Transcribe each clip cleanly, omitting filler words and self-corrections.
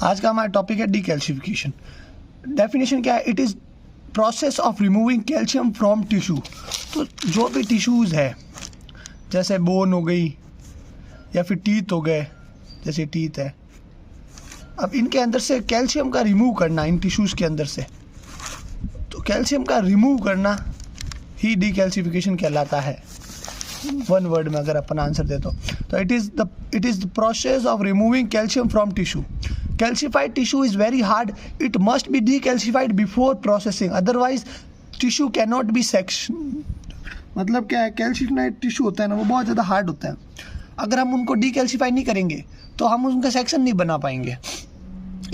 आज का हमारा टॉपिक है डीकैल्सिफिकेशन। डेफिनेशन क्या है? It is process of removing calcium from tissue. तो जो भी टिश्यूज़ है, जैसे बोन हो गई या फिर टीथ हो गए, जैसे टीथ है, अब इनके अंदर से कैल्शियम का रिमूव करना, इन टिश्यूज़ के अंदर से, तो कैल्शियम का रिमूव करना ही डीकैल्सिफिकेशन कहलाता है। वन वर्ड में अगर अपन आंसर दे तो it is the process of removing calcium from tissue. Calcified tissue is very hard, it must be decalcified before processing, otherwise tissue can not be section. मतलब क्या है, कैल्शिफाइड टिश्यू होता है ना, वो बहुत ज़्यादा हार्ड होता है। अगर हम उनको डीकैल्सिफाई नहीं करेंगे तो हम उनका सेक्शन नहीं बना पाएंगे।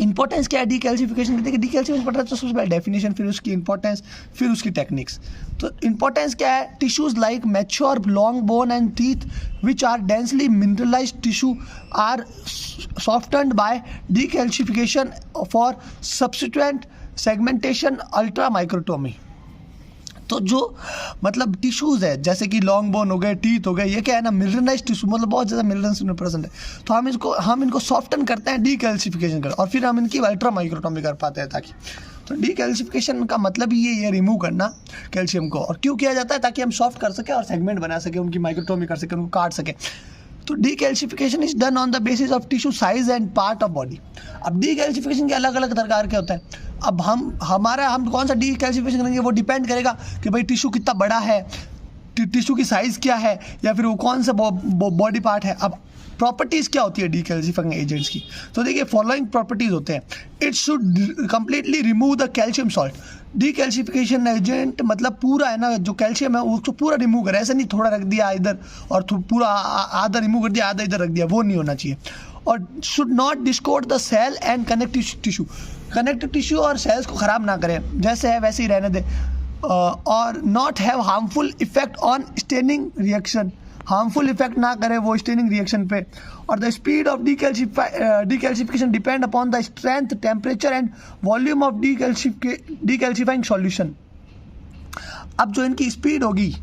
इंपॉर्टेंस क्या है डीकैल्सिफिकेशन की? देखिए, डीकैल्सिफिकेशन पढ़ रहे तो सबसे पहले डेफिनेशन, फिर उसकी इंपॉर्टेंस, फिर उसकी टेक्निक्स। तो इंपॉर्टेंस क्या है? Tissues like mature long bone and teeth which are densely mineralized tissue are softened by decalcification for subsequent segmentation ultra microtomy। तो जो मतलब टिश्यूज़ है, जैसे कि लॉन्ग बोन हो गए, टीथ हो गए, ये क्या है ना, मिनरलाइज्ड टिश्यू, मतलब बहुत ज़्यादा मिनरल्स में प्रेजेंट है। तो हम इनको सॉफ्टन करते हैं, डीकैल्सिफिकेशन कर, और फिर हम इनकी अल्ट्रा माइक्रोटोमी कर पाते हैं। ताकि तो डीकैल्सिफिकेशन का मतलब ही ये रिमूव करना कैल्शियम को। और क्यों किया जाता है? ताकि हम सॉफ्ट कर सकें और सेगमेंट बना सकें, उनकी माइक्रोटोमी कर सकें, उनको काट सकें। तो decalcification is done on the basis of tissue size and part of body. अब डीकैल्सिफिकेशन के अलग अलग प्रकार के होते हैं। अब हम कौन सा डीकैल्सिफिकेशन करेंगे, वो डिपेंड करेगा कि भाई टिश्यू कितना बड़ा है, टिश्यू की साइज़ क्या है, या फिर वो कौन सा बॉडी पार्ट है। अब प्रॉपर्टीज़ क्या होती है डीकैल्सिफाइंग एजेंट्स की? तो देखिए, फॉलोइंग प्रॉपर्टीज़ होते हैं। It should completely remove the calcium salt. Decalcification agent मतलब पूरा है ना, जो कैल्शियम है उसको पूरा रिमूव करे, ऐसा नहीं थोड़ा रख दिया इधर और पूरा आधा रिमूव कर दिया, आधा इधर रख दिया, वो नहीं होना चाहिए। और should not distort the cell and connective tissue. Connective tissue और सेल्स को ख़राब ना करें, जैसे है वैसे ही रहने दें। और not have harmful effect on staining reaction, harmful effect ना करे वो स्टेनिंग रिएक्शन पे। और the speed of decalcification depend upon the strength, temperature and volume of decalcifying solution. अब जो इनकी स्पीड होगी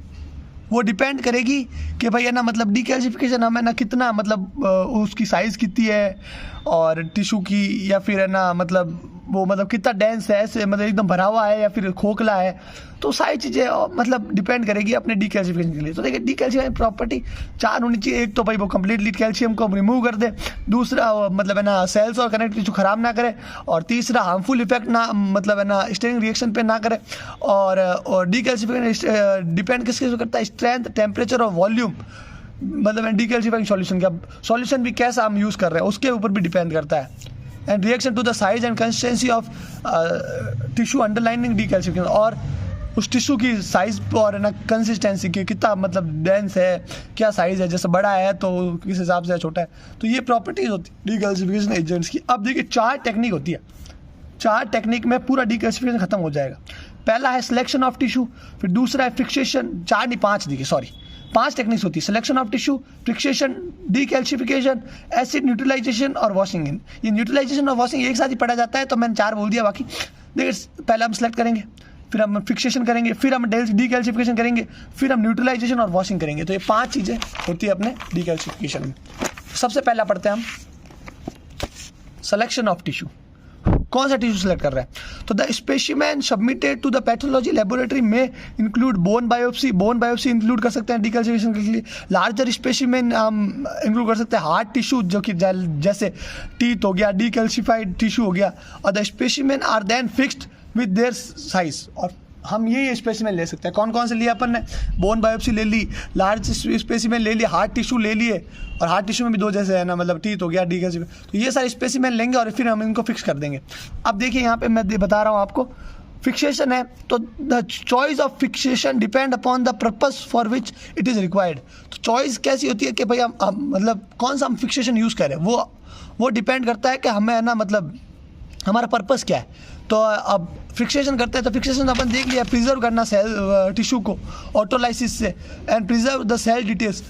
वो डिपेंड करेगी कि भाई है ना, मतलब डीकैल्सिफिकेशन हमें ना कितना, मतलब उसकी साइज़ कितनी है और टिश्यू की, या फिर है ना मतलब वो मतलब कितना डेंस है, ऐसे मतलब एकदम भरा हुआ है या फिर खोखला है। तो सारी चीज़ें मतलब डिपेंड करेगी अपने डीकैल्सिफिकेशन के लिए। तो देखिए, डीकैल्सिफाइंग प्रॉपर्टी 4 होनी चाहिए। एक तो भाई वो कंप्लीटली कैल्शियम को रिमूव कर दे, दूसरा मतलब है ना सेल्स और कनेक्टिव टिश्यू खराब ना करे, और तीसरा हार्मफुल इफेक्ट ना मतलब है ना स्टेनिंग रिएक्शन पे ना करे। और डीकैल्सिफिकेशन डिपेंड किसके से करता है? स्ट्रेंथ, टेम्परेचर और वॉल्यूम, मतलब डीकैल्सिफाइंग सॉल्यूशन का सॉल्यूशन भी कैसा हम यूज़ कर रहे हैं उसके ऊपर भी डिपेंड करता है। And reaction to the size and consistency of tissue underlining decalcification, और उस टिश्यू की साइज और है ना कंसिस्टेंसी की, कितना मतलब डेंस है, क्या साइज़ है, जैसे बड़ा है तो किस हिसाब से छोटा है। तो ये प्रॉपर्टीज़ होती है डीकैल्सिफिकेशन एजेंट्स की। अब देखिए, 4 टेक्निक होती है। 4 टेक्निक में पूरा डीकैल्सिफिकेशन खत्म हो जाएगा। पहला है सिलेक्शन ऑफ टिश्यू, फिर दूसरा है फिक्सेशन, 4 नहीं 5 देखिए, सॉरी 5 टेक्निक्स होती है। Selection of tissue, fixation, decalcification, acid neutralization और वॉशिंग इन। ये न्यूट्रलाइजेशन और वॉशिंग एक साथ ही पढ़ा जाता है, तो मैंने 4 बोल दिया। बाकी देखिए, पहले हम सेलेक्ट करेंगे, फिर हम फिक्सेशन करेंगे, फिर हम डीकैल्सिफिकेशन करेंगे, फिर हम न्यूट्रलाइजेशन और वॉशिंग करेंगे। तो ये 5 चीज़ें होती है अपने डीकैल्सिफिकेशन में। सबसे पहला पढ़ते हैं हम सिलेक्शन ऑफ टिश्यू। कौन सा टिश्यू सेलेक्ट कर रहा है? तो the specimen submitted to the pathology laboratory में include bone biopsy. Bone biopsy include कर सकते हैं डीकैल्सिफिकेशन के लिए। लार्जर स्पेसिमेन हम इंक्लूड कर सकते हैं हार्ड टिश्यू, जो कि जैसे टीथ हो गया, डीकैल्सिफाइड टिश्यू हो गया। और the specimen are then fixed with their size. और हम ये स्पेसिमेन ले सकते हैं। कौन कौन से लिया अपन ने? बोन बायोप्सी ले ली, लार्ज स्पेसिमेन ले लिया, हार्ड टिश्यू ले लिए, और हार्ड टिश्यू में भी 2 जैसे है ना, मतलब टीथ हो गया, डीकैल्सिफाइड। तो ये सारे स्पेसिमेन लेंगे और फिर हम इनको फिक्स कर देंगे। अब देखिए, यहाँ पे मैं बता रहा हूँ आपको, फिक्सेशन है तो the choice of fixation depend upon the purpose for which it is required. तो चॉइस कैसी होती है कि भाई हम मतलब कौन सा हम फिक्सेशन यूज़ करें, वो डिपेंड करता है कि हमें है ना मतलब हमारा पर्पस क्या है। तो अब फिक्सेशन करते हैं, तो फिक्सेशन अपन देख लिया, प्रिजर्व करना सेल टिश्यू को ऑटोलाइसिस से, and preserve the cell details.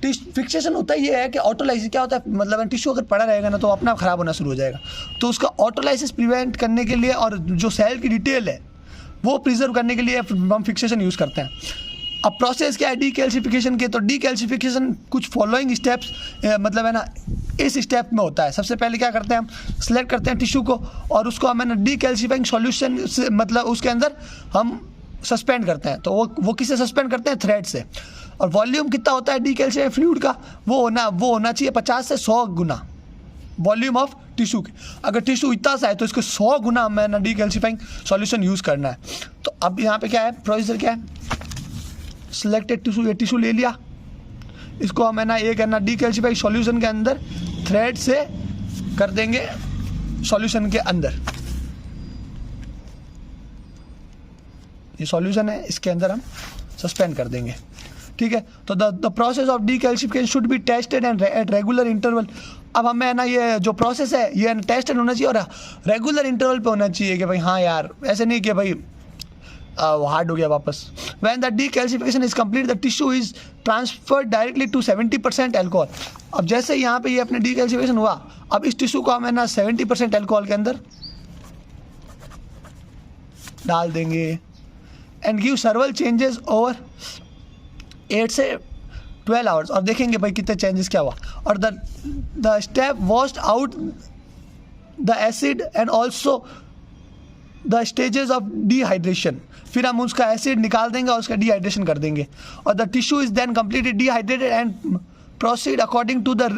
Fixation होता ही ये है कि ऑटोलाइसिस क्या होता है, मतलब टिश्यू अगर पड़ा रहेगा ना तो अपना ख़राब होना शुरू हो जाएगा। तो उसका ऑटोलाइसिस प्रिवेंट करने के लिए और जो सेल की डिटेल है वो प्रिजर्व करने के लिए हम फिक्सेशन यूज़ करते हैं। अब प्रोसेस क्या है डीकैल्सिफिकेशन के, तो डीकैल्सिफिकेशन कुछ फॉलोइंग स्टेप्स मतलब है ना इस स्टेप में होता है। सबसे पहले क्या करते हैं, हम सिलेक्ट करते हैं टिश्यू को और उसको हम है ना डीकैल्सिफाइंग सॉल्यूशन से मतलब उसके अंदर हम सस्पेंड करते हैं। तो वो किससे सस्पेंड करते हैं, थ्रेड से। और वॉल्यूम कितना होता है डीकैल्सिफाइंग फ्लूइड का, वो होना चाहिए 50 से 100 गुना वॉल्यूम ऑफ टिश्यू के। अगर टिश्यू इतना सा है तो इसको 100 गुना हमें ना डीकैल्सिफाइंग सॉल्यूशन यूज़ करना है। तो अब यहाँ पे क्या है, प्रोसीजर क्या है, सिलेक्टेड टिश्यू, ये टिश्यू ले लिया, इसको हम है ना एक है ना डीकैल्सिफाइंग सॉल्यूशन के अंदर थ्रेड से कर देंगे सॉल्यूशन के अंदर। ये सॉल्यूशन है, इसके अंदर हम सस्पेंड कर देंगे, ठीक है। तो the process of decalcification should be tested and at regular interval. अब हमें है ना ये जो प्रोसेस है ये टेस्टेड होना चाहिए और रेगुलर इंटरवल पे होना चाहिए कि भाई हाँ यार ऐसे नहीं कि भाई हार्ड हो गया वापस। When the decalcification is complete the tissue is transferred directly to 70% alcohol. अब जैसे यहाँ पे ये अपने डीकैल्सिफिकेशन हुआ, अब इस टिश्यू को हम है ना 70% अल्कोहल के अंदर डाल देंगे एंड गिव सर्वल चेंजेस ओवर 8 से 12 आवर्स और देखेंगे भाई कितने चेंजेस क्या हुआ। और the step washed out the acid and also the stages of dehydration. फिर हम उसका एसिड निकाल देंगे और उसका डिहाइड्रेशन कर देंगे। और the tissue is then completely dehydrated and proceed according to the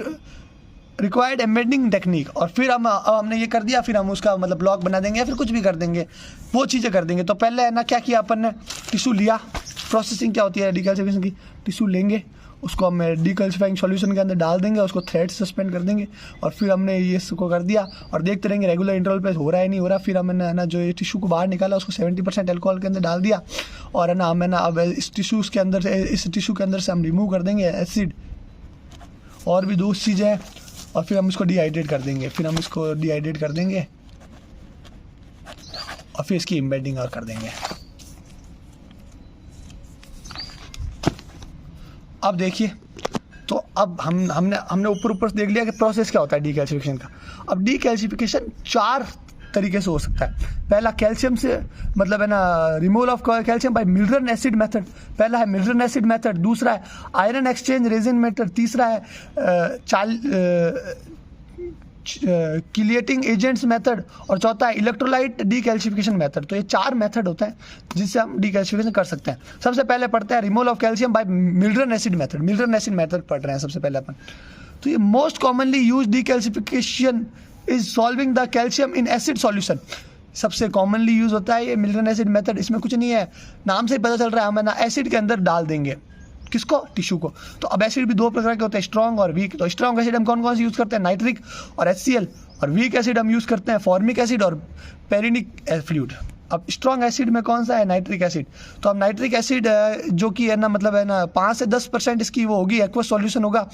required embedding technique. और फिर हमने ये कर दिया, फिर हम उसका मतलब ब्लॉक बना देंगे या फिर कुछ भी कर देंगे, वो चीज़ें कर देंगे। तो पहले है ना क्या किया अपन ने, टिश्यू लिया, प्रोसेसिंग क्या होती है डीकैल्सिफिकेशन की, टिश्यू लेंगे उसको हम डीकैल्सिफाइंग सॉल्यूशन के अंदर डाल देंगे, उसको थ्रेड से सस्पेंड कर देंगे और फिर हमने ये इसको कर दिया और देखते रहेंगे रेगुलर इंटरवल पे हो रहा है नहीं हो रहा। फिर हमने है ना जो ये टिश्यू को बाहर निकाला उसको 70% अल्कोहल के अंदर डाल दिया और है ना हमें ना अब इस टिश्यू के अंदर से हम रिमूव कर देंगे एसिड और भी 2 चीज़ें हैं और फिर हम इसको डिहाइड्रेट कर देंगे। फिर हम इसको डिहाइड्रेट कर देंगे और फिर इसकी एम्बेडिंग और कर देंगे। अब देखिए, तो अब हमने ऊपर से देख लिया कि प्रोसेस क्या होता है डीकैल्सिफिकेशन का। अब डीकैल्सिफिकेशन 4 तरीके से हो सकता है। पहला कैल्शियम से मतलब है ना removal of calcium by mineral acid method, पहला है मिलरन एसिड मेथड, दूसरा है आयरन एक्सचेंज रेजिन मेथड, तीसरा है किलेटिंग एजेंट्स मेथड और चौथा है इलेक्ट्रोलाइट डीकैल्सिफिकेशन मेथड। तो ये 4 मेथड होते हैं जिससे हम डीकैल्सिफिकेशन कर सकते हैं। सबसे पहले पढ़ते हैं removal of calcium by mineral acid method. Mineral acid method पढ़ रहे हैं सबसे पहले अपन। तो ये most commonly use decalcification is solving the calcium in acid solution. सबसे कॉमनली यूज होता है ये मिलरन एसिड मेथड। इसमें कुछ नहीं है, नाम से ही पता चल रहा है, हम ना एसिड के अंदर डाल देंगे किसको, टिश्यू को। तो अब एसिड भी 2 प्रकार के होते हैं, स्ट्रॉन्ग और वीक। तो स्ट्रॉन्ग एसिड हम कौन कौन से यूज़ करते हैं, नाइट्रिक और HCl, और वीक एसिड हम यूज़ करते हैं फॉर्मिक एसिड और पेरिनिक फ्लूइड। अब स्ट्रॉन्ग एसिड में कौन सा है, नाइट्रिक एसिड। तो अब नाइट्रिक एसिड जो कि है ना मतलब है ना 5 से 10% इसकी वो होगी, एक्वस सॉल्यूशन होगा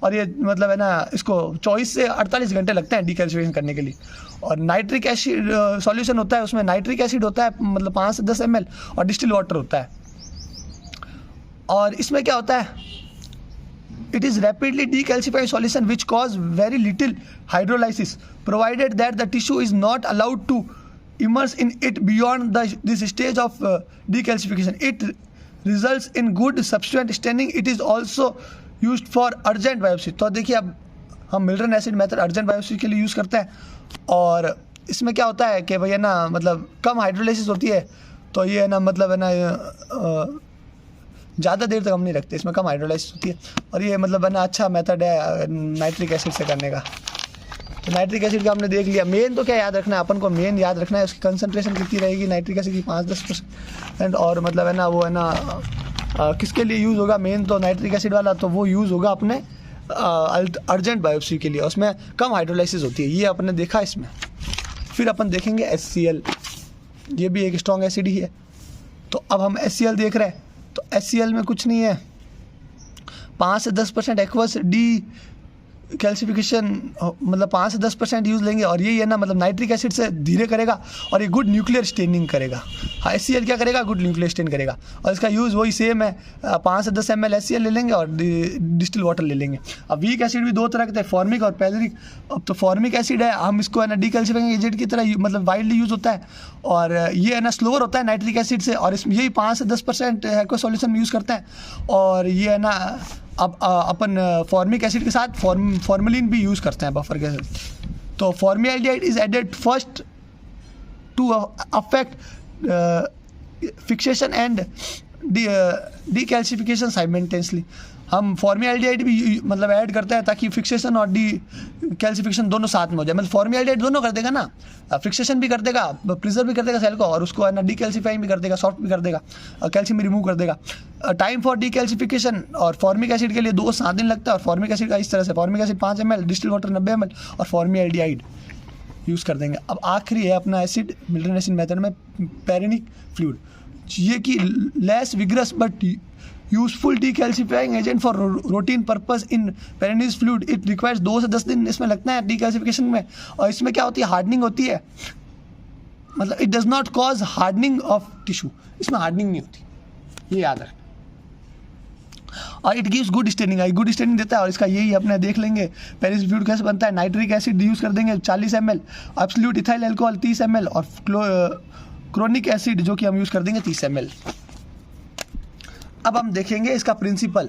और ये मतलब है ना इसको 24 से 48 घंटे लगते हैं डीकैल्सिफिकेशन करने के लिए। और नाइट्रिक एसिड सॉल्यूशन होता है, उसमें नाइट्रिक एसिड होता है मतलब 5 से 10 ml और डिस्टिल वाटर होता है। और इसमें क्या होता है, it is rapidly decalcified solution which cause very little hydrolysis provided that the tissue is not allowed to immerse in it beyond this stage of decalcification. It results in good subsequent staining. It is also used for urgent biopsy. तो देखिए अब हम मिलरन acid method urgent biopsy के लिए use करते हैं और इसमें क्या होता है कि भैया ना मतलब कम हाइड्रोलाइसिस होती है। तो ये है ना मतलब है ना ज़्यादा देर तक हम नहीं रखते, इसमें कम हाइड्रोलाइसिस होती है और ये मतलब है ना अच्छा मेथड है नाइट्रिक एसिड से करने का। तो नाइट्रिक एसिड का हमने देख लिया। मेन तो क्या याद रखना है अपन को, मेन याद रखना है उसकी कंसंट्रेशन कितनी रहेगी नाइट्रिक एसिड की, 5-10%। और मतलब है ना वो है ना किसके लिए यूज़ होगा, मेन तो नाइट्रिक एसिड वाला तो वो यूज़ होगा अपने अर्जेंट बायोप्सी के लिए, उसमें कम हाइड्रोलाइसिस होती है, ये अपने देखा इसमें। फिर अपन देखेंगे HCl, ये भी एक स्ट्रॉन्ग एसिड ही है। तो अब हम HCl देख रहे हैं, तो HCl में कुछ नहीं है, 5 से 10% एक्वस कैल्सिफिकेशन मतलब 5 से 10% यूज़ लेंगे, और यही है ना मतलब नाइट्रिक एसिड से धीरे करेगा और ये गुड न्यूक्लियर स्टेनिंग करेगा। HCl क्या करेगा, गुड न्यूक्लियर स्टेन करेगा, और इसका यूज़ वही सेम है। 5 से 10 ml HCl ले लेंगे और डिस्टिल वाटर ले लेंगे। अब वीक एसिड भी 2 तरह के थे, फॉर्मिक और पैलरिक। अब तो फॉर्मिक एसिड है, हम इसको है ना डीकैल्सिफाइंग एजेंट की तरह मतलब वाइडली यूज़ होता है, और ये है ना स्लोअर होता है नाइट्रिक एसिड से, और इसमें यही 5 से 10% एक्वा सॉल्यूशन में यूज़ करते हैं। और ये है ना अब अपन फॉर्मिक एसिड के साथ फॉर्मेलिन भी यूज़ करते हैं बफर के साथ। तो formaldehyde is added first to affect fixation and decalcification simultaneously. हम फॉर्मेल्डिहाइड भी मतलब ऐड करते हैं ताकि फिक्सेशन और डीकैल्सिफिकेशन दोनों साथ में हो जाए। मतलब फॉर्मेल्डिहाइड दोनों कर देगा ना, फिक्सेशन भी कर देगा, प्रिजर्व भी कर देगा सेल को, और उसको है ना डीकैल्सिफाइंग भी कर देगा, सॉफ्ट भी कर देगा, कैल्शियम भी रिमूव कर देगा। टाइम फॉर डीकैल्सिफिकेशन और फॉर्मिक एसिड के लिए 2 से 7 दिन लगता है, और फॉर्मिक एसिड का इस तरह से formic acid 5 ml, distil water 90 ml और फॉर्मेल्डिहाइड यूज़ कर देंगे। अब आखिरी है अपना एसिड मिल्टन एसिड मेथड में पैरेनिक फ्लूइड, ये कि less vigorous but useful decalcifying agent for routine purpose in Perenyi's fluid. It requires 2 से 10 दिन इसमें लगता है डीकैल्सिफिकेशन में, और इसमें क्या होती है, हार्डनिंग होती है, मतलब it does not cause hardening of tissue, इसमें हार्डनिंग नहीं होती, ये याद रखना। और it gives good staining, good staining देता है, और इसका यही अपने देख लेंगे पेरिस फ्लूइड कैसे बनता है। नाइट्रिक एसिड यूज़ कर देंगे 40 ml, absolute ethyl alcohol 30 ml, और क्रोनिक एसिड जो कि हम यूज़ कर देंगे 30 ml। अब हम देखेंगे इसका प्रिंसिपल,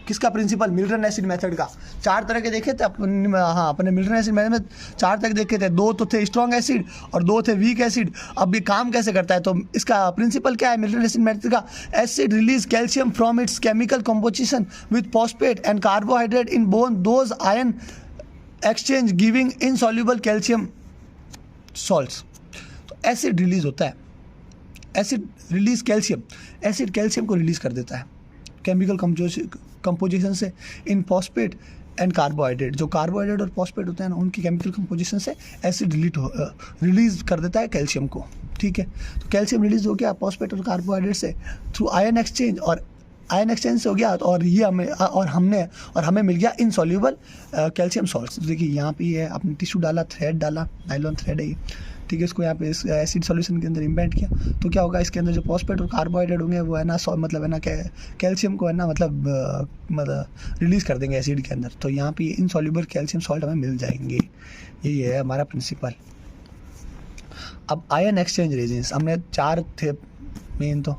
किसका प्रिंसिपल, मिल्टन एसिड मेथड का। 4 तरह के देखे थे अपन, हाँ अपने मिल्टन एसिड मेथड में 4 तरह देखे थे, 2 तो थे स्ट्रॉन्ग एसिड और 2 थे वीक एसिड। अब ये काम कैसे करता है, तो इसका प्रिंसिपल क्या है मिल्टन एसिड मेथड का, acid release calcium from its chemical composition with phosphate and carbohydrate in bone those ion exchange giving insoluble calcium salts. तो एसिड रिलीज होता है, acid release calcium, acid calcium को release कर देता है chemical composition से इन phosphate and carbohydrate. जो carbohydrate और फॉस्फेट होते हैं ना, उनकी केमिकल कंपोजिशन से एसिड रिलीज कर देता है कैल्शियम को। ठीक है, तो कैल्शियम रिलीज हो गया फॉस्फेट और कार्बोहाइड्रेट से थ्रू आयन एक्सचेंज, और आयन एक्सचेंज से हो गया, और ये हमें मिल गया इनसॉल्युबल कैल्शियम सॉल्ट्स। देखिए यहाँ पे ये आपने टिश्यू डाला, थ्रेड डाला, नायलॉन थ्रेड है ये, ठीक है, इसको यहाँ पे इस एसिड सॉल्यूशन के अंदर इम्बेड किया, तो क्या होगा, इसके अंदर जो फॉस्फेट और कार्बोहाइड्रेट होंगे वो है ना मतलब है ना कैल्शियम को है ना मतलब रिलीज़ कर देंगे एसिड के अंदर, तो यहाँ पे इनसॉल्युबल कैल्शियम सॉल्ट हमें मिल जाएंगे। यही है हमारा प्रिंसिपल। अब आयन एक्सचेंज रेजिन्स हमने 4 थे मेन, तो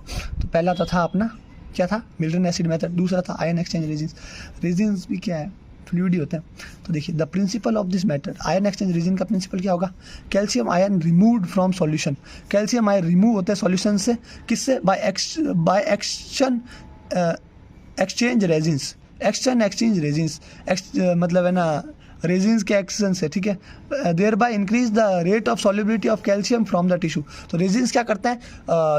पहला तो था अपना क्या था, मिल्टन एसिड मेथड, दूसरा था आयन एक्सचेंज रेजिन्स। रेजिन्स भी क्या है, फ्लूइड ही होते हैं। तो देखिए the principle of this method, ion exchange resin का प्रिंसिपल क्या होगा, calcium ion removed from solution, calcium ion remove होते हैं सॉल्यूशन से, किससे, by action exchange resins, action exchange resins, मतलब है ना रेजिन्स के एक्शन से, ठीक है, thereby increase the rate of solubility of calcium from the tissue. तो रेजिन्स क्या करता है,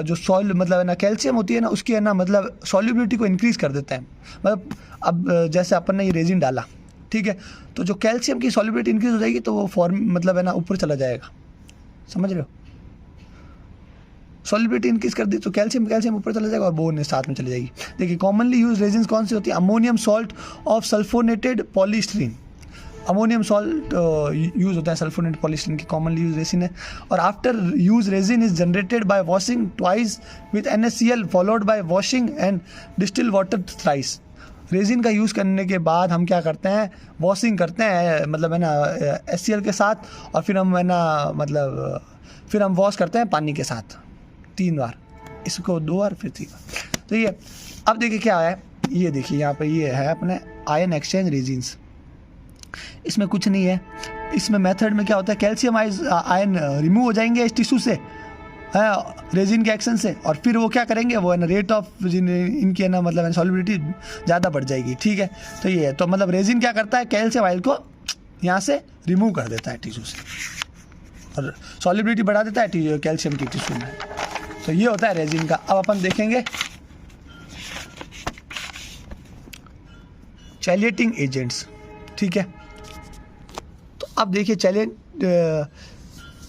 जो सॉल मतलब है ना कैल्शियम होती है ना, उसकी है ना मतलब सॉल्युबिलिटी को इंक्रीज कर देता है। मतलब अब जैसे अपन ने ये रेजिन डाला, ठीक है, तो जो कैल्शियम की सॉल्युबिलिटी इंक्रीज हो जाएगी, तो वो मतलब है ना ऊपर चला जाएगा, समझ रहे हो, सॉल्युबिलिटी इंक्रीज कर दी तो कैल्शियम ऊपर चला जाएगा और बोन साथ में चली जाएगी। देखिए कॉमनली यूज रेजिन्स कौन सी होती है, ammonium salt of sulphonated polystyrene, ammonium salt use होता है सल्फोनेटेड पॉलीस्टीरीन की कॉमनली यूज रेजिन है। और after use resin is generated by washing twice with NaCl followed by washing and distil water thrice. Resin का use करने के बाद हम क्या करते हैं, वॉशिंग करते हैं, मतलब है ना HCl के साथ, और फिर हम है ना मतलब फिर हम वॉश करते हैं पानी के साथ 3 बार, इसको 2 बार फिर 3 बार। तो ये अब देखिए क्या है, ये देखिए यहाँ पे ये है अपने आयन एक्सचेंज रेजिन्स, इसमें कुछ नहीं है। इसमें मेथड में क्या होता है, कैल्शियम आयन रिमूव हो जाएंगे इस टिश्यू से रेजिन के एक्शन से, और फिर वो क्या करेंगे, वो है ना रेट ऑफ इनकी है ना मतलब सॉल्युबिलिटी ज़्यादा बढ़ जाएगी। ठीक है, तो ये है, तो मतलब रेजिन क्या करता है, कैल्शियम आयन को यहाँ से रिमूव कर देता है टिश्यू से, और सॉल्युबिलिटी बढ़ा देता है कैल्शियम की टिश्यू में। तो ये होता है रेजिन का। अब अपन देखेंगे चैलेटिंग एजेंट्स, ठीक है, तो अब देखिए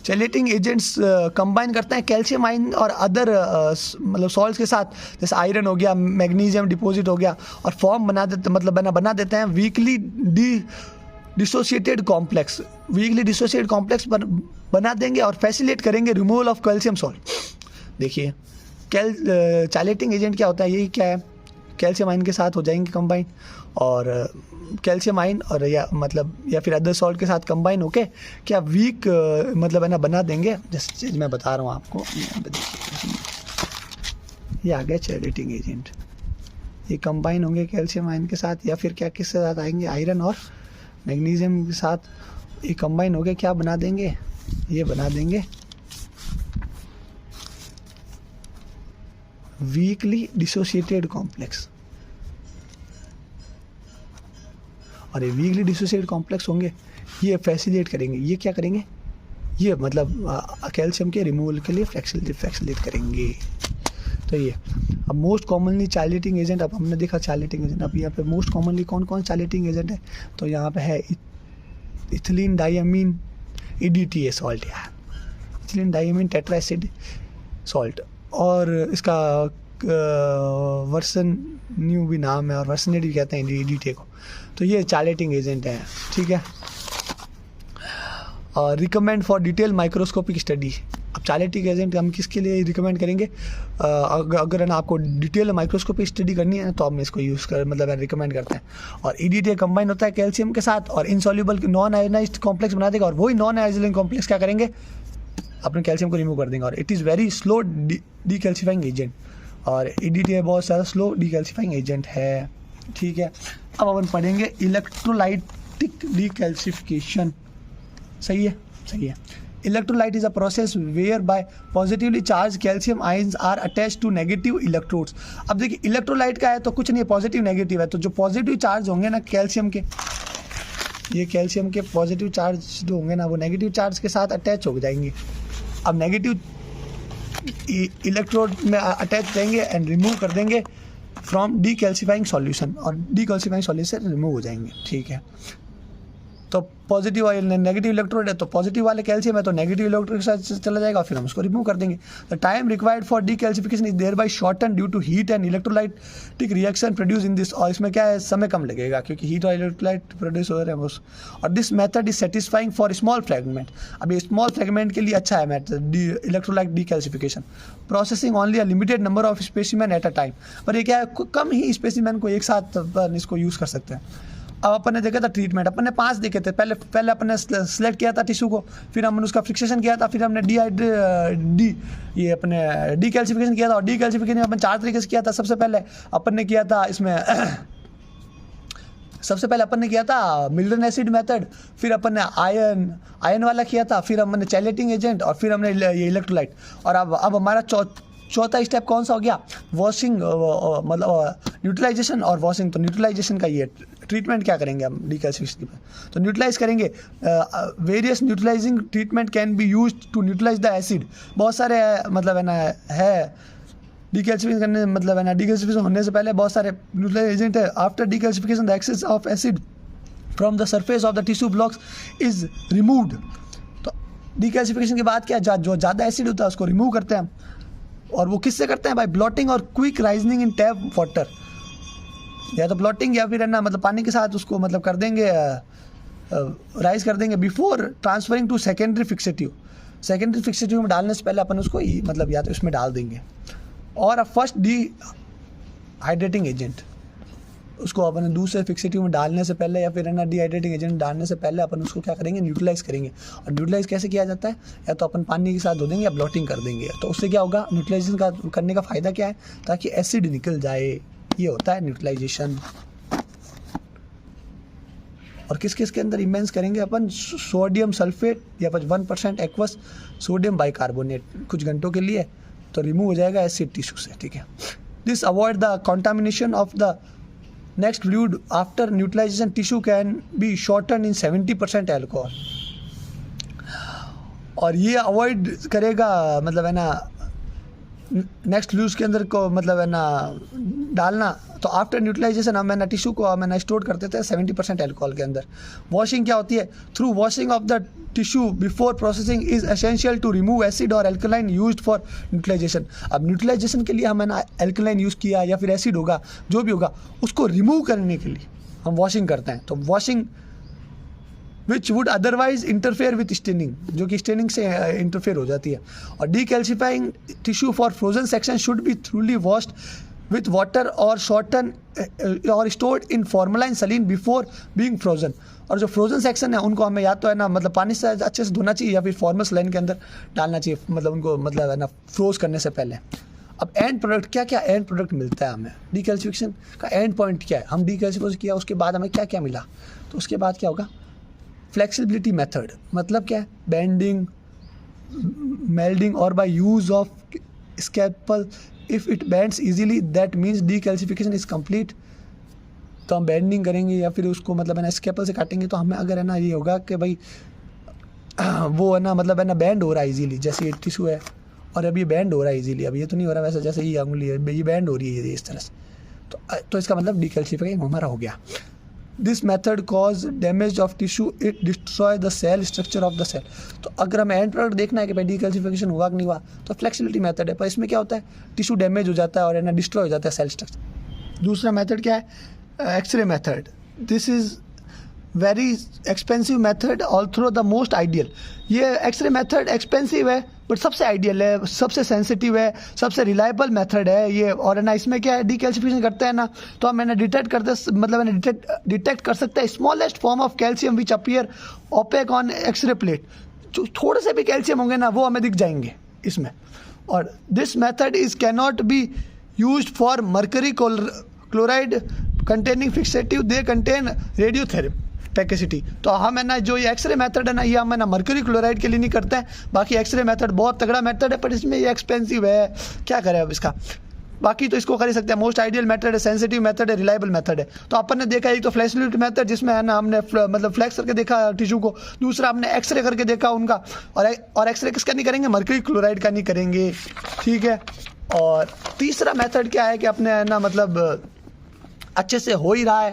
चैलेटिंग एजेंट्स कंबाइन करते हैं कैल्शियम आयन और अदर मतलब सॉल्ट्स के साथ, जैसे आयरन हो गया, मैग्नीशियम डिपॉजिट हो गया, और फॉर्म बना देते हैं weekly dissociated complex, weekly dissociated complex बना देंगे और फैसिलिटेट करेंगे रिमूवल ऑफ कैल्शियम सॉल्ट। देखिए चैलेटिंग एजेंट क्या होता है, यही क्या है, कैल्शियम आयन के साथ हो जाएंगे कंबाइन, और कैल्शियम आयन और या फिर अदर सॉल्ट के साथ कंबाइन होके क्या वीक मतलब है ना बना देंगे। जैसे चीज़ मैं बता रहा हूँ आपको, ये आ गया चैलेटिंग एजेंट, ये कंबाइन होंगे कैल्शियम आयन के साथ, या फिर क्या किसके साथ आएंगे, आयरन और मैग्नीशियम के साथ ये कंबाइन होके क्या बना देंगे, ये बना देंगे वीकली डिसोसिएटेड कॉम्प्लेक्स। और ये वीकली डिसोसिएटेड कॉम्प्लेक्स होंगे, ये फैसिलिटेट करेंगे, ये क्या करेंगे, ये मतलब कैल्शियम के रिमूवल के लिए फैसिलिटेट करेंगे। तो ये अब मोस्ट कॉमनली चैलेटिंग एजेंट, अब हमने देखा चैलेटिंग एजेंट, अब यहाँ पे मोस्ट कॉमनली कौन कौन चैलेटिंग एजेंट है, तो यहाँ पे है इथिलीन डाइअमीन EDTA सॉल्ट, यार इथिलीन डाइअमीन टेट्राएसिड सॉल्ट, और इसका वर्सन न्यू भी नाम है और वर्सनेट भी कहते हैं EDTA को। तो ये चैलेटिंग एजेंट है, ठीक है। और recommend for detail microscopic study, अब चैलेटिंग एजेंट हम किसके लिए रिकमेंड करेंगे, अगर ना आपको डिटेल माइक्रोस्कोपिक स्टडी करनी है तो हम इसको यूज़ कर मतलब रिकमेंड करते हैं। और EDTA कंबाइन होता है कैल्शियम के साथ और इनसॉल्युबल नॉन आयोनाइज्ड कॉम्प्लेक्स बना देगा, और वही नॉन आयोनाइज्ड कॉम्प्लेक्स क्या करेंगे, अपने कैल्शियम को रिमूव कर देंगे। और it is very slow decalcifying agent, और EDTA बहुत सारा स्लो डीकैल्सिफाइंग एजेंट है, ठीक है। अब अपन पढ़ेंगे इलेक्ट्रोलाइटिक डीकैल्सिफिकेशन, सही है, सही है। Electrolyte is a process whereby positively charge calcium ions are attach to negative electrodes. अब देखिए इलेक्ट्रोलाइट का है तो कुछ नहीं है, पॉजिटिव नेगेटिव है, तो जो पॉजिटिव चार्ज होंगे ना कैल्शियम के, ये कैल्शियम के पॉजिटिव चार्ज जो होंगे ना वो नेगेटिव चार्ज के साथ अटैच हो जाएंगे। अब नेगेटिव इलेक्ट्रोड में अटैच रहेंगे एंड रिमूव कर देंगे फ्रॉम डीकैल्सिफाइंग सॉल्यूशन, और डीकैल्सिफाइंग सॉल्यूशन से रिमूव हो जाएंगे, ठीक है। तो पॉजिटिव नेगेटिव इलेक्ट्रोड है तो पॉजिटिव वाले कैल्शियम है तो नेगेटिव इलेक्ट्रोड के साथ चला जाएगा, फिर हम उसको रिमूव कर देंगे। The time required for decalcification is thereby shorten due to heat and electrolytic reaction produce in this, और इसमें क्या है समय कम लगेगा क्योंकि हीट और इलेक्ट्रोलाइट प्रोड्यूस हो रहे हैं बस। और this method is satisfying for small fragment, अब ये स्मॉल फ्रेगमेंट के लिए अच्छा है method electrolyte decalcification. Processing only a limited number of specimen at a time, पर ये क्या है कम ही स्पेसिमेन को एक साथ इसको यूज़ कर सकते हैं। अब अपन ने देखा था ट्रीटमेंट, अपन ने 5 देखे थे, पहले अपन ने सेलेक्ट किया था टिश्यू को, फिर हमने उसका फिक्सेशन किया था, फिर हमने डीकैल्सिफिकेशन किया था, और डीकैल्सिफिकेशन अपन 4 तरीके से किया था। सबसे पहले अपन ने किया था इसमें सबसे पहले अपन ने किया था मिल्टन एसिड मेथड, फिर अपन ने आयन वाला किया था, फिर हमने चैलेटिंग एजेंट, और फिर हमने ये इलेक्ट्रोलाइट। और अब हमारा चौथा स्टेप कौन सा हो गया, वॉशिंग, मतलब न्यूट्रलाइजेशन और वॉशिंग। तो न्यूट्रलाइजेशन का ये ट्रीटमेंट क्या करेंगे हम डीकैल्सिफिकेशन की, तो न्यूट्रलाइज करेंगे। Various neutralising treatment can be used to neutralise the acid, बहुत सारे मतलब है ना है डीकैल्सिफिकेशन करने, मतलब है ना डीकैल्सिफिकेशन होने से पहले बहुत सारे न्यूट्रलाइज एजेंट है। After decalcification the excess of acid from the surface of the tissue blocks is removed. तो डीकैल्सिफिकेशन के बाद क्या जो ज़्यादा एसिड होता है उसको रिमूव करते हैं, और वो किससे करते हैं, बाय ब्लॉटिंग और क्विक राइजनिंग इन टैप वाटर, या तो ब्लॉटिंग या फिर है ना मतलब पानी के साथ उसको मतलब कर देंगे, राइज कर देंगे before transferring to secondary fixative. Secondary fixative में डालने से पहले अपन उसको मतलब या तो इसमें डाल देंगे। और अब फर्स्ट डिहाइड्रेटिंग एजेंट, उसको अपन दूसरे फिक्सेटिव में डालने से पहले या फिर है ना डिहाइड्रेटिंग एजेंट डालने से पहले अपन उसको क्या करेंगे, न्यूट्रलाइज करेंगे। और न्यूट्रलाइज कैसे किया जाता है, या तो अपन पानी के साथ धो देंगे या ब्लॉटिंग कर देंगे। तो उससे क्या होगा, न्यूट्रलाइजेशन का करने का फ़ायदा क्या है, ताकि एसिड निकल जाए, ये होता है न्यूट्रलाइजेशन। और किस किस के अंदर इमेंस करेंगे अपन, सोडियम सल्फेट या फिर 1% एक्वस सोडियम बाइकार्बोनेट कुछ घंटों के लिए, तो रिमूव हो जाएगा एसिड टिश्यू से, ठीक है। This avoid the contamination of the next fluid after neutralisation, tissue can be shorten in 70% alcohol. और ये अवॉइड करेगा मतलब है ना नेक्स्ट फ्लूइड्स के अंदर को मतलब है ना डालना। तो आफ्टर न्यूट्रलाइजेशन हम है ना टिश्यू को हम है ना स्टोर करते थे 70% एल्कोहल के अंदर। वॉशिंग क्या होती है, through washing of the tissue before processing is essential to remove acid और एल्कलाइन यूज्ड फॉर न्यूट्रलाइजेशन। अब न्यूट्रलाइजेशन के लिए हम है ना एल्कलाइन यूज़ किया या फिर एसिड होगा जो भी होगा, उसको रिमूव करने के लिए हम वॉशिंग करते हैं। तो washing which would otherwise interfere with staining, जो कि स्टेनिंग से इंटरफेयर हो जाती है। और decalcifying tissue for frozen section should be thoroughly washed with water और शॉर्टन और stored in formalin saline before being frozen. और जो फ्रोजन सेक्शन है उनको हमें या तो है ना मतलब पानी से अच्छे से धोना चाहिए या फिर फॉर्मल सलाइन के अंदर डालना चाहिए, मतलब उनको मतलब है ना फ्रोज करने से पहले। अब एंड प्रोडक्ट क्या क्या एंड प्रोडक्ट मिलता है हमें, डीकैल्सिफिकेशन का एंड पॉइंट क्या है, हम डीकैल्सिफिकेशन किया उसके बाद हमें क्या क्या मिला, तो उसके बाद क्या होगा, फ्लेक्सिबिलिटी मेथड, मतलब क्या है, बेंडिंग, मेल्डिंग और by use of scalpel if it bends easily that means decalcification is complete. तो हम बेंडिंग करेंगे या फिर उसको मतलब है ना स्कैल्पल से काटेंगे, तो हमें अगर है ना ये होगा कि भाई वो है ना मतलब है ना बैंड हो रहा है इजीली, जैसे ये टिश्यू है और अभी बैंड हो रहा है इजीली, अब ये तो नहीं हो रहा वैसे जैसे ये अंगुली है ये बैंड हो रही है इस तरह से, तो इसका मतलब डीकैल्सिफिकेशन हमारा हो गया। This method cause damage of tissue, it destroy the cell structure of the cell. तो अगर हमें एंड प्रोडक्ट देखना है कि भाई डीकैल्सिफिकेशन हुआ कि नहीं हुआ, तो फ्लेक्सिबिलिटी मेथड है, पर इसमें क्या होता है, टिश्यू डैमेज हो जाता है और है ना डिस्ट्रॉय हो जाता है सेल स्ट्रक्चर। दूसरा मेथड क्या है, x ray method. This is very expensive method although the most ideal. ये एक्सरे मेथड एक्सपेंसिव है बट सबसे आइडियल है, सबसे सेंसिटिव है, सबसे रिलायबल मेथड है ये। और है ना इसमें क्या है, डीकैल्सिफिकेशन करते हैं ना तो हम है ना डिटेक्ट करते मतलब है ना डिटेक्ट कर सकते हैं smallest form of calcium which appear opaque on x-ray plate. जो थोड़े से भी कैल्शियम होंगे ना वो हमें दिख जाएंगे इसमें। और this method is cannot be used for mercury chloride containing fixative, they contain radiopacity. तो हम है ना जो ये एक्सरे मेथड है ना ये हम है ना मर्करी क्लोराइड के लिए नहीं करते हैं, बाकी एक्सरे मेथड बहुत तगड़ा मेथड है पर इसमें ये एक्सपेंसिव है, क्या करें अब इसका। बाकी तो इसको कर ही सकते हैं, मोस्ट आइडियल मेथड है, सेंसिटिव मेथड है, रिलायबल मेथड है। तो अपन ने देखा एक तो फ्लेक्सिबिलिटी मेथड जिसमें है ना हमने मतलब फ्लेक्स करके देखा टिश्यू को, दूसरा हमने एक्सरे करके देखा उनका, और एक्सरे किसका नहीं करेंगे, मर्करी क्लोराइड का नहीं करेंगे, ठीक है। और तीसरा मेथड क्या है कि अपने है ना मतलब अच्छे से हो ही रहा है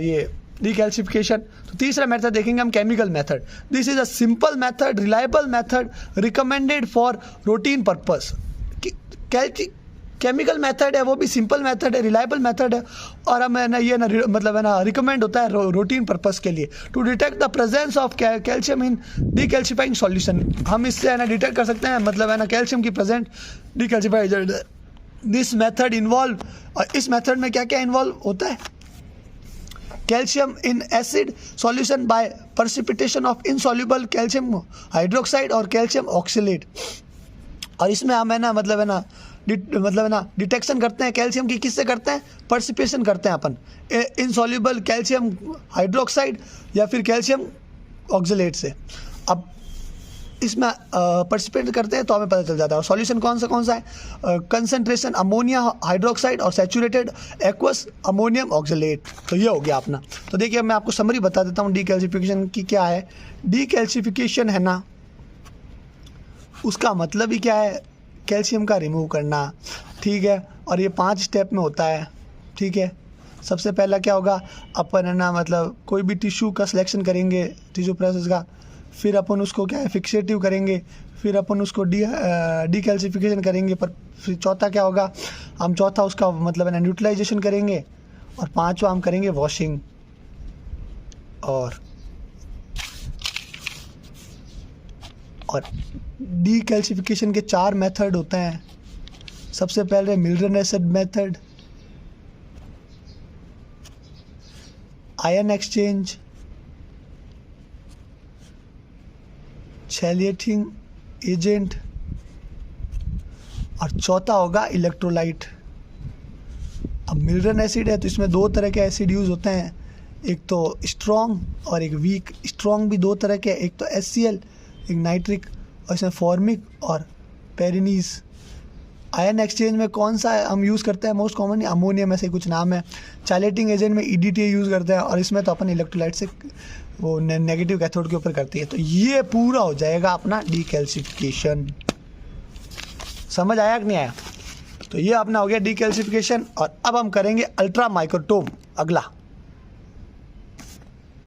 ये डीकैल्सिफिकेशन, तो तीसरा मेथड देखेंगे हम chemical method. This is a simple method, reliable method, recommended for routine purpose. Chemical method है वो भी सिंपल मेथड है, रिलायबल मेथड है, और हमें ना ये ना मतलब है ना रिकमेंड होता है रूटीन पर्पस के लिए, to detect the presence of calcium in decalcifying solution. हम इससे है ना डिटेक्ट कर सकते हैं मतलब है ना कैल्शियम की प्रेजेंट डीकैल्सिफाइड। दिस मेथड इन्वॉल्व, और इस मेथड में क्या क्या इन्वॉल्व होता है, calcium in acid solution bye precipitation of insoluble calcium hydroxide और कैल्शियम ऑक्सलेट। और इसमें हम है ना मतलब है ना डिटेक्शन करते हैं कैल्शियम की, किससे करते हैं, प्रेसिपिटेशन करते हैं अपन इनसॉल्युबल कैल्शियम हाइड्रोक्साइड या फिर कैल्शियम ऑक्सलेट से। अब इसमें पार्टिसिपेट करते हैं तो हमें पता चल जाता है। और सॉल्यूशन कौन सा है, कंसंट्रेशन अमोनिया हाइड्रोक्साइड और सैचुरेटेड एक्वस अमोनियम ऑक्सलेट। तो ये हो गया अपना। तो देखिए मैं आपको समरी बता देता हूँ डीकैल्सिफिकेशन की क्या है। डीकैल्सिफिकेशन है ना उसका मतलब ही क्या है, कैल्शियम का रिमूव करना, ठीक है। और ये 5 स्टेप में होता है, ठीक है। सबसे पहला क्या होगा, अपन है ना मतलब कोई भी टिश्यू का सिलेक्शन करेंगे, टिश्यू प्रोसेस का, फिर अपन उसको क्या है फिक्सेटिव करेंगे, फिर अपन उसको डीकैल्सिफिकेशन करेंगे, पर फिर चौथा क्या होगा, हम चौथा उसका मतलब है ना न्यूट्रलाइजेशन करेंगे, और 5वां हम करेंगे वॉशिंग। और डीकैल्सिफिकेशन के 4 मेथड होते हैं। सबसे पहले mineral acid method, ion exchange, chelating agent, और चौथा होगा इलेक्ट्रोलाइट। अब मिल्टन एसिड है तो इसमें 2 तरह के एसिड यूज़ होते हैं, एक तो स्ट्रॉन्ग और एक वीक। स्ट्रॉन्ग भी 2 तरह के, एक तो HCl, एक नाइट्रिक, और इसमें फॉर्मिक और पेरिनीज। आयन एक्सचेंज में कौन सा हम यूज़ करते हैं मोस्ट कॉमनली, अमोनियम, ऐसे कुछ नाम है। चैलिएटिंग एजेंट में EDTA यूज़ करते हैं, और इसमें तो अपन इलेक्ट्रोलाइट से वो नेगेटिव कैथोड के ऊपर करती है। तो ये पूरा हो जाएगा अपना डीकैल्सिफिकेशन। समझ आया कि नहीं आया? तो ये अपना हो गया डीकैल्सिफिकेशन। और अब हम करेंगे अल्ट्रा माइक्रोटोम अगला।